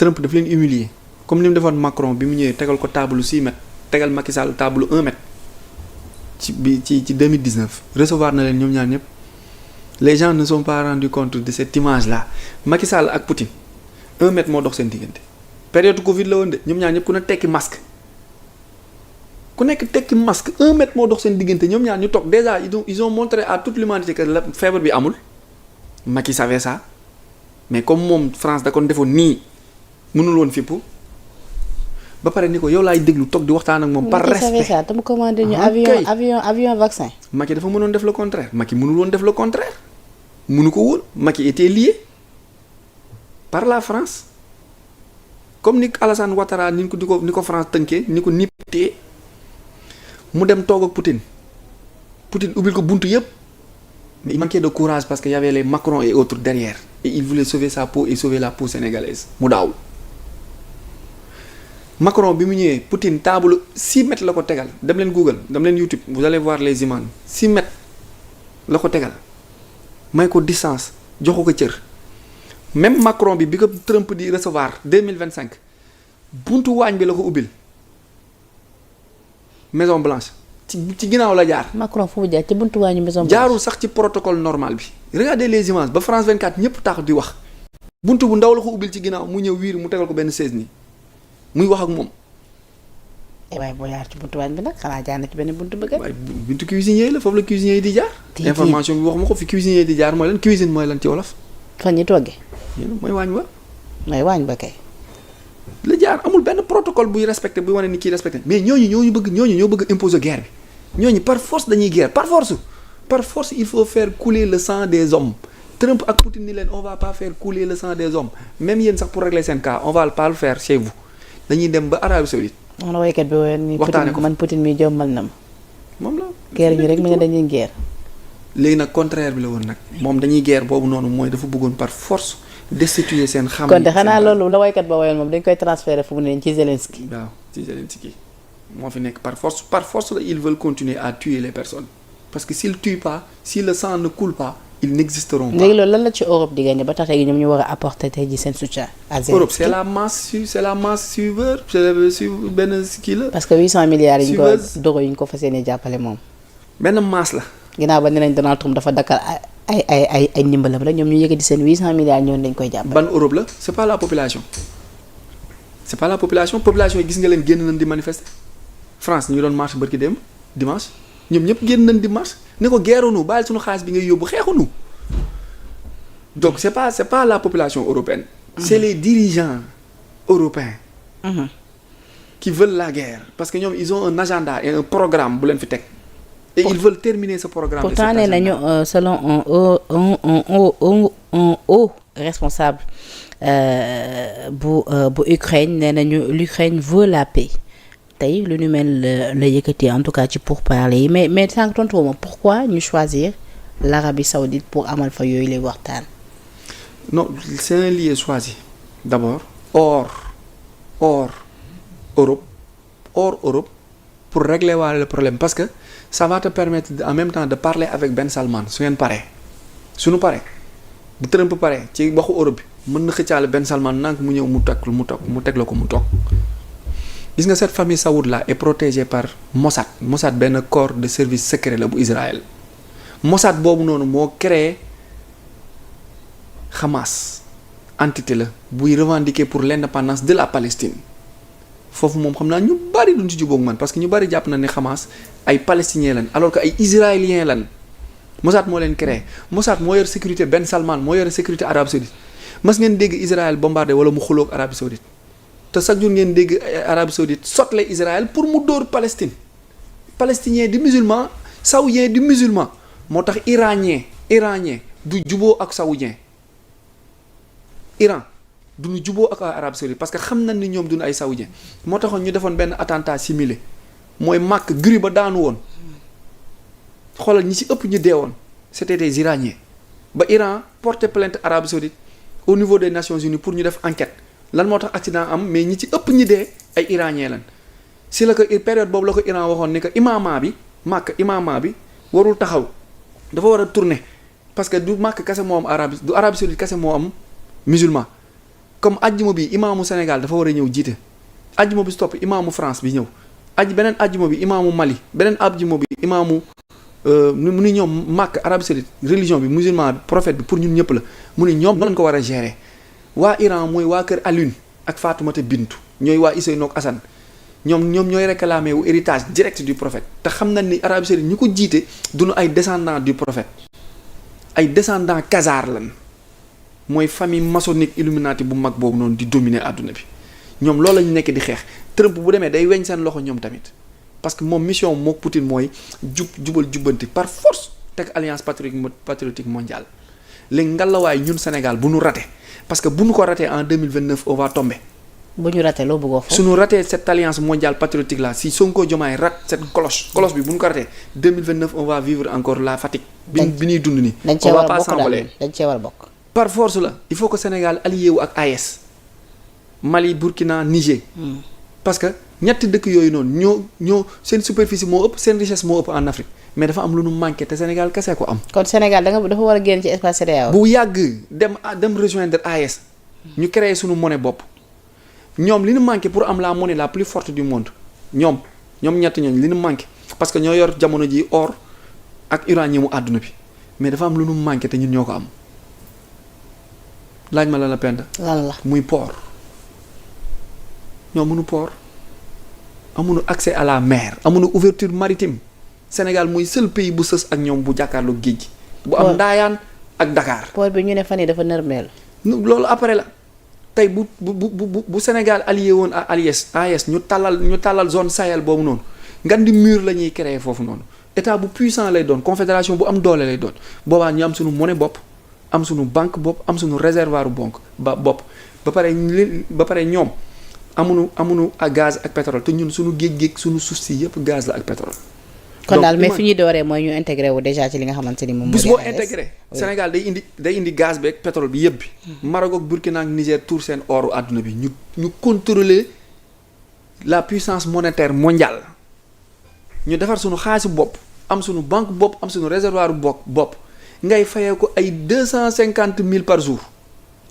Trump daf leen humilier comme ni mu defoon Macron bi mu ñëwee tegal ko table 6 mètres tegal Macky Sall table 1 mètre ci 2019 recevoir na leen ñoom ñaar ñëpp les gens ne sont pas rendus compte de cette image là Macky Sall ak Poutine 1 mètre moo dox seen diggante période Covid la woon de ñoom ñaar ñëpp ku ne tekki masque 1 mètre moo dox seen diggante ñoom ñaar ñu toog déjà ils ont montré à toute l'humanité que la feebar bi amul Macky savait ça mais comme moom France da kon defoon nii mënul woon fippu ba pare ni ko yow laay déglu toog di waxtaan ak moom. par respect ça tam commandé ñu avion vaccin. Macky dafa mënoon def le contraire Macky mënul woon def le contraire mënu ko woon Macky était lié par la France comme ni Alassane Ouattara ni ko France tënkee ni ko nipptee mu dem toog ak Poutine ubbil ko buntu yëpp mais il manquait de courage parce que y avait les Macron et autres derrière et il voulait sauver sa peau et sauver la peau sénégalaise mu daaw. Macron bi mu ñëwee Poutine table 6 mètres la ko tegal dem leen Google dem leen YouTube vous allez voir les images 6 mètres la ko tegal may ko distance joxu ko cër même Macron bi ko Trump di recevoir 2025 buntu waañ bi la ko ubbil Maison Blanche ci ginnaaw la jaar. Macron fu mu jaar ci buntu waañu Maison Blanche jaarul sax ci protocole normal bi. regardez les images ba France 24 ñëpp tax di wax buntu bu ndaw la ko ubbil ci ginnaaw mu ñëw wiir mu tegal ko benn 16 nii. muy wax ak moom. waaye boo jaar ci buntu waañ bi nag xanaa jaar na ci benn buntu bëgg. waaye buntu cuisinier la foofu la cuisinier yi di jaar. information bi wax ma ko fi cuisinier yi di jaar mooy lan cuisine mooy lan ci wolof. fan ñi toggee. mooy waañ ba. mooy waañ ba kay. la jaar amul benn protocole buy respecté buy wane ni kii respecté mais ñooñu ñoo bëgg imposer guerre bi ñooñu par force dañuy guerre par force il faut faire couler le sang des hommes. Trump ak Poutine ni leen on va pas faire couler le sang des hommes même yéen sax pour régler seen cas on va pas le faire chez vous. dañuy dem ba Arabie Saoudite. moom la woykat bi woyoon ni waxtaane ko man Poutine mi jommal na ma. moom la. guerre ñu rek mu ne dañuy guerre. léegi nag contraire bi la woon nag moom dañuy guerre boobu noonu mooy dafa bëggoon par force destituer seen. xam kon de xanaa loolu la woykat ba woyoon moom dañ koy transférer fu mu ne ci Zelensky. waaw ci Zelensky moo fi nekk par force la ils veulent continuer à tuer les personnes parce que s'ils tuent pas si le sang ne coule pas. ils n'existeront pas. léegi loolu lan la ci Europe di gagné ba tax tey ñoom ñu war a apporter tey ji seen soutien à Zelensky. Europe c'est la masse suiveur c'est benn kii la. parce que 800 milliards yi ñu ko d'euros yi ñu ko fas yéene jàppale moom. benn masse la. ginnaaw ba nee nañ Donald Trump dafa dakkal ay ndimbalam rek ñoom ñu yëkkati seen 800 milliards ñoom dañ koy jàppale. ban Europe la c'est pas la population population yi gis nga leen génn nañ di manifester France ñu doon marche barki dem dimanche ñoom ñëpp génn nañ di marche. ne ko geerunu bàyyi suñu xaalis bi ngay yóbbu xeexunu donc c'est pas la population européenne. c'est les dirigeants européens. qui veulent la guerre parce que ñoom ils ont un agenda et un programme bu leen fi teg. et ils veulent terminer ce programme. pourtant nee nañu selon un haut responsable bu Ukraine nee nañu l'Ukraine veut la paix. tey lu ñu mel la yëkkati en tout cas ci pourparlers yi mais sànq tontu ma pourquoi ñu choisir l'Arabie Saoudite pour amal fa yooyu lay waxtaan. non c'est un lieu choisi d'abord hors Europe pour régler waale le problème parce que ça va te permettre en même temps de parler avec Ben Salman su ngeen paree suñu paree bu Trump paree ci waxu Europe bi mën na xëccaale Ben Salman nank mu ñëw mu teg la ko mu toog. gis nga cette famille saoud là est protégée par Mossad benn corps de service secret la bu Israël Mossad boobu noonu moo créé Hamas entité la buy revendiquer pour l'indépendance de la Palestine foofu moom xam naa ñu bari duñ ci jubóog man parce que ñu bari jàpp na ne Hamas ay palestiniens lan alors que ay israéliens lan Mossad moo leen créé Mossad moo yor sécurité Ben Salman moo yor sécurité Arabie Saoudite mas ngeen dégg Israël bombardé wala mu xuloog Arabie Saoudite te chaque jour ngeen dégg Arabie Saoudite sotle Israël pour mu dóor Palestine palestinien di musulman saoudien di musulman moo tax iranien du juboo ak saoudien Iran du ñu juboo ak Arabie Saoudite parce que xam nañ ni ñoom duñu ay saoudien moo taxoon ñu defoon benn attentat similé mooy màkk gri ba daanu woon xoolal ñi ci ëpp ñu dee woon c'était des iraniens ba Iran porté plainte Arabie Saoudite au niveau des Nations Unies pour ñu def enquête lan moo tax accident am mais ñi ci ëpp ñi dee ay iranien lan si la ko période boobu la ko Iran waxoon ni que imama bi warul taxaw dafa war a tourner parce que du Màkk kese moo am Arabie Saoudite kese moo am musulman comme ajjuma bi imaamu Sénégal dafa war a ñëw jiite ajjuma bi si topp imaamu France bi ñëw beneen ajjuma bi imaamu Mali beneen ajjuma bi imaamu mu ni ñoom Makka Arabie Saoudite religion bi musulman bi prophète bi pour ñun ñëpp la mu ni ñoom noonu lañ ko war a gérer waa Iran mooy waa kër Alioune ak Fatoumata Bintu ñooy waa Ousseynou ak Assane ñoom ñooy réclamer wu héritage direct du prophète te xam nañ ni Arabie Saoudite ñu ko jiite duñu ay descendants du prophète ay descendants Khazar lan mooy famille maçonnique illuminati bu mag boobu noonu di dominer àdduna bi ñoom loolu lañu nekk di xeex Trump bu demee day weñ seen loxo ñoom tamit parce que moom mission mook Poutine mooy jubal jubbanti par force teg alliance patriotique mondiale léegi ngalawaay ñun Sénégal bu ñu raté parce que bu ñu ko raté en 2029 on va tomber. bu ñu raté loo bëggoo foofu. suñu raté cette alliance mondiale patriotique là si Sonko Diomaye rate cette cloche bi bu ñu ko raté 2029 on va vivre encore la fatigue. bi ñuy dund nii. on va pas s'envoler dañ cee war a bokk. par force la il faut que Sénégal allié wu ak AES Mali Burkina Niger. parce que ñetti dëkk yooyu noonu ñoo seen superficie moo ëpp seen richesse moo ëpp en Afrique mais dafa am lu nu manqué te Sénégal kese ko am. kon Sénégal dafa war a génn ci espace CEDEAO. bu yàgg dem rejoindre AES. ñu créer suñu monnaie bopp. ñoom li ñu manqué pour am la monnaie la plus forte du monde ñoom ñett ñooñu li ñu manqué parce que ñoo yor jamono ji or ak uranium mu àdduna bi mais dafa am lu nu manqué te ñun ñoo ko am laaj ma la penda lan la muy port. ñoo mënu port amuñu accès à la mer amuñu ouverture maritime Sénégal muy seul pays bu sës ak ñoom bu jàkkaarloo géej gi. bu am Ndaayaan ak Dakar. port bi ñu ne fan yi dafa nërmeel. loolu après la tey bu Sénégal allié woon à AES ñu tàllal zone Sahel boobu noonu ngan di mur la ñuy créer foofu noonu état bu puissant lay doon confédération bu am doole lay doon boobaa ñu am suñu monnaie bopp am suñu banque bopp am suñu réservoir bopp ba pare ñoom. amuñu ak gaz ak pétrole te ñun suñu géej suñu suuf si yëpp gaz la ak pétrole. kon daal mais fi ñuy dooree mooy ñu intégré wu déjà ci li nga xamante ni moom. bis boo intégré Sénégal day indi gaz bi ak pétrole bi yëpp bi. Maroc ak Burkina ak Niger tour seen oru àdduna bi ñu contrôler la puissance monétaire mondiale ñu defar suñu xaalisu bopp am suñu banque bopp am suñu réservoir bopp ngay fayee ko ay 250 000 par jour.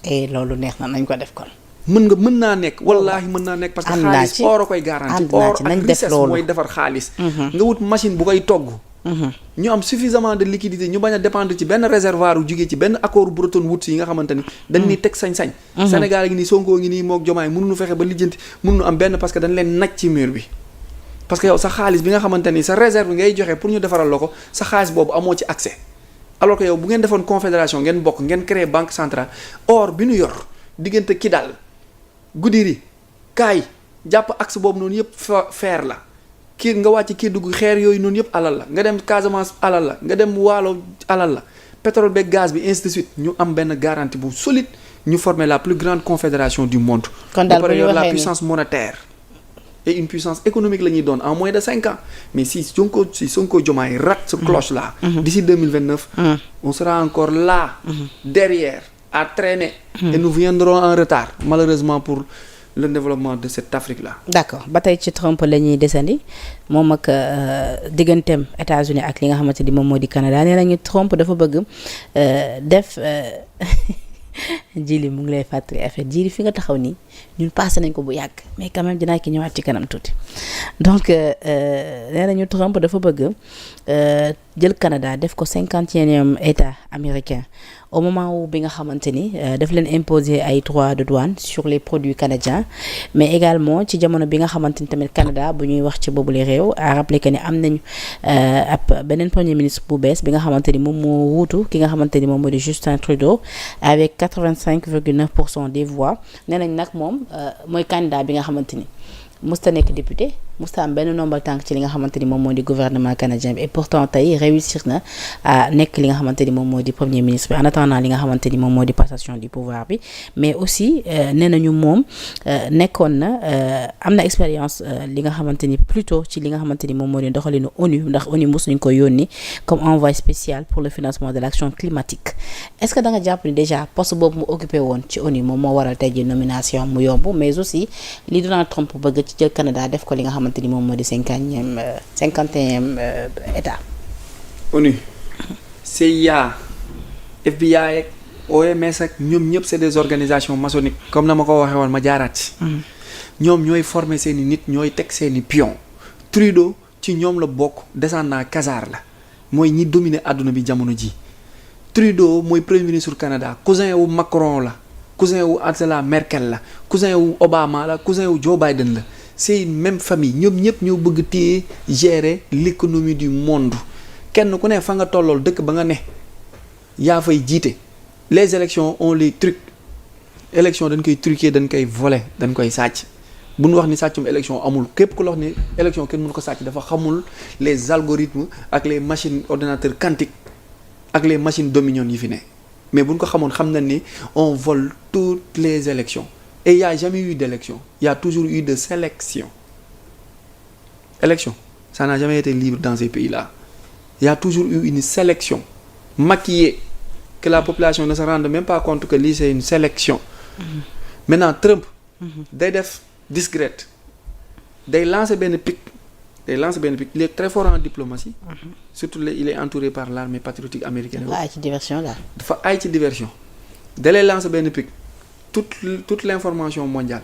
et loolu neex na nañ ko def kon. mën naa nekk wallaahi mën naa nekk parce que xaalis or a koy garanti or ak richesse mooy defar xaalis nga wut machine bu koy togg ñu am suffisamment de liquidité ñu bañ a dépendre ci benn réservoir u jugee ci benn accord Bretton Woods yi nga xamante ni dañ ni teg sañ-sañ Sénégal ngi nii Sonko ngi nii mook Diomaye mënuñu fexe ba lijjanti mënuñu am benn parce que dañ leen naj ci mur bi parce que yow sa xaalis bi nga xamante ni sa réserve ngay joxe pour ñu defaral la ko sa xaalis boobu amoo ci accès alors que yow bu ngeen defoon confédération ngeen bokk ngeen créer banque centrale or bi ñu yor diggante Kidal Goudiri kaay jàpp axe boobu noonu yëpp fer la kii nga wàcc kii dugg xeer yooyu noonu yëpp alal la nga dem Casamance alal la nga dem Waalo alal la pétrole beeg gaz bi ainsi de suite ñu am benn garantie bu solide ñu former la plus grande confédération du monde. kon daal bu ñu waxee la puissance monétaire et une puissance économique la ñuy doon en moins de 5 ans mais si Sonko Diomaye rate ce cloche là. d'ici 2029. on sera encore là. derrière. à traîner. Et nous viendrons en retard malheureusement pour le développement de cette Afrique là. d'accord ba tey ci Trump la ñuy desandi moom ak digganteem États-Unis ak li nga xamante ni moom moo di Canada nee nañu Trump dafa bëgg def jili mu ngi lay fàttali affaire jili fi nga taxaw nii ñun passé nañ ko bu yàgg mais quand même dinaa ki ñëwaat ci kanam tuuti donc nee nañu Trump dafa bëgg jël Canada def ko 51e état américain au moment où bi nga xamante ni daf leen imposer ay droits de douane sur les produits canadiens mais également ci jamono bi nga xamante ni tamit Canada bu ñuy wax ci boobule réew à rappeler que ni am nañu ab beneen premier ministre bu bees bi nga xamante ni moom moo wuutu ki nga xamante ni moom moo di Justin Trudeau avec 85,9% des voix nee nañ nag moom mooy candidat bi nga xamante ni musta nekk député musta am benn nombal tànk ci li nga xamante ni moom moo di gouvernement canadien bi et pourtant tey réussir na à nekk li nga xamante ni moom moo di premier ministre bi en attendant li nga xamante ni moom moo di passation du pouvoir bi mais aussi nee nañu moom nekkoon na am na expérience li nga xamante ni plutôt ci li nga xamante ni moom moo di doxalinu ONU ndax ONU mos nañu ko yónni comme envoyé spécial pour le financement de l'action climatique est-ce que da nga jàpp ni déjà poste boobu mu occupé woon ci ONU moom moo waral tey ji nomination mu yomb mais aussi li Donald Trump bëgg ci jël Canada def ko li nga xamante ni moom moo di 51e état. ONU CIA FBI OMS ak ñoom ñëpp c'est des organisations maçonniques comme na ma ko waxee woon ma jaaraat ci. ñoom ñooy former seeni nit ñooy teg seeni pion. Trudeau ci ñoom la bokk descendant Khazar la mooy ñi dominer àdduna bi jamono ji Trudeau mooy premier ministre Canada cousin wu Macron la cousin wu Angela Merkel la cousin wu Obama la cousin wu Joe Biden la c'est une même famille ñoom ñëpp ñoo bëgg téye gérer l'économie du monde kenn ku ne fa nga tollool dëkk ba nga ne yaa fay jiite les élections on les trucs élection dañ koy truquer dañ koy voler dañ koy sàcc bu ñu wax ni sàccum élection amul képp ku la wax ni élection kenn mënu ko sàcc dafa xamul les algorithmes ak les machines ordinateurs quantiques ak les machines dominion yi fi ne mais bu ñu ko xamoon xam na ni on vole toutes les élections et il y a jamais eu d'élection il y a toujours eu de sélection élection ça n'a jamais été libre dans ces pays-là il y a toujours eu une sélection maquillée que la population ne se rende même pas compte que lii c'est une sélection maintenant Trump day def discrète day lancer benn pic il est très fort en diplomatie surtout il est entouré par l'armée patriotique américaine dafa aay ci diversion la dafa aay ci diversion da lay lancer benn pic toute l'information mondiale